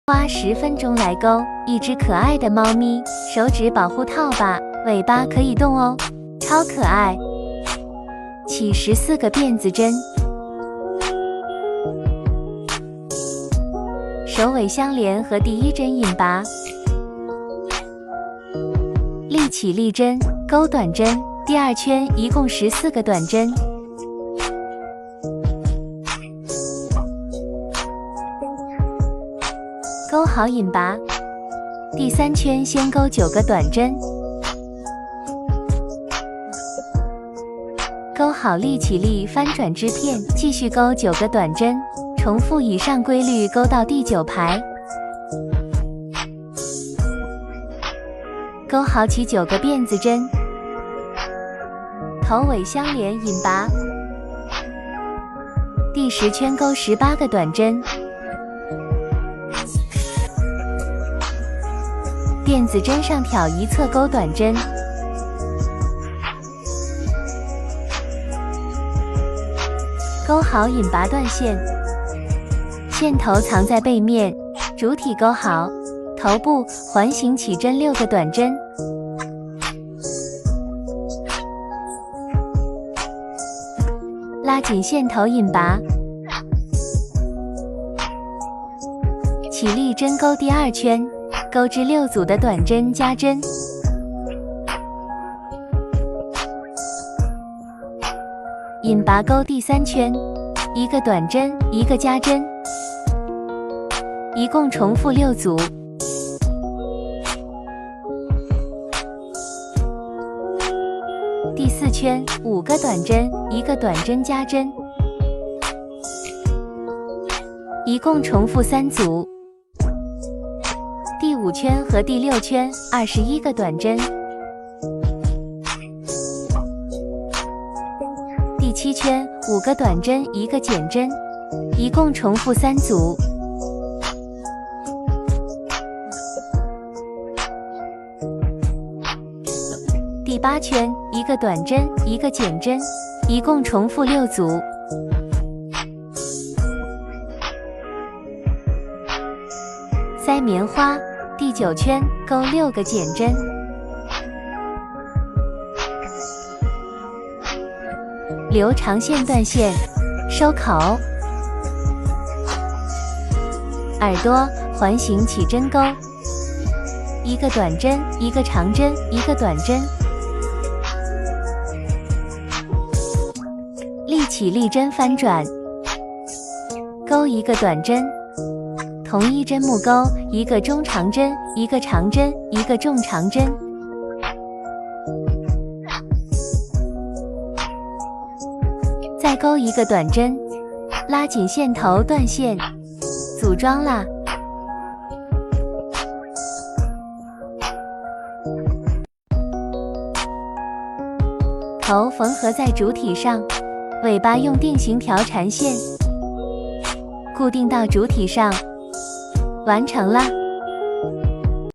花10分钟来钩一只可爱的猫咪，手指保护套把，尾巴可以动哦，超可爱。起14个辫子针，首尾相连和第1针引拔，立起立针，钩短针，第2圈一共14个短针。钩好引拔，第3圈先钩9个短针，钩好立起立翻转支片，继续钩9个短针，重复以上规律钩到第9排。钩好起9个辫子针，头尾相连引拔，第10圈钩18个短针。辫子针上挑一侧钩短针，钩好引拔断线，线头藏在背面，主体钩好，头部环形起针6个短针，拉紧线头引拔，起立针钩第2圈。钩至6组的短针加针，引拔钩第3圈，1个短针1个加针，一共重复6组。第4圈5个短针1个短针加针，一共重复3组。第5圈和第6圈21个短针，第7圈5个短针1个减针，一共重复3组。第8圈1个短针1个减针，一共重复6组。塞棉花，第9圈钩6个减针，留长线断线，收口，耳朵环形起针钩，1个短针1个长针1个短针，立起立针翻转，钩1个短针，同一针木钩1个中长针1个长针1个重长针，再钩1个短针，拉紧线头断线，组装啦。头缝合在主体上，尾巴用定型条缠线固定到主体上，完成了。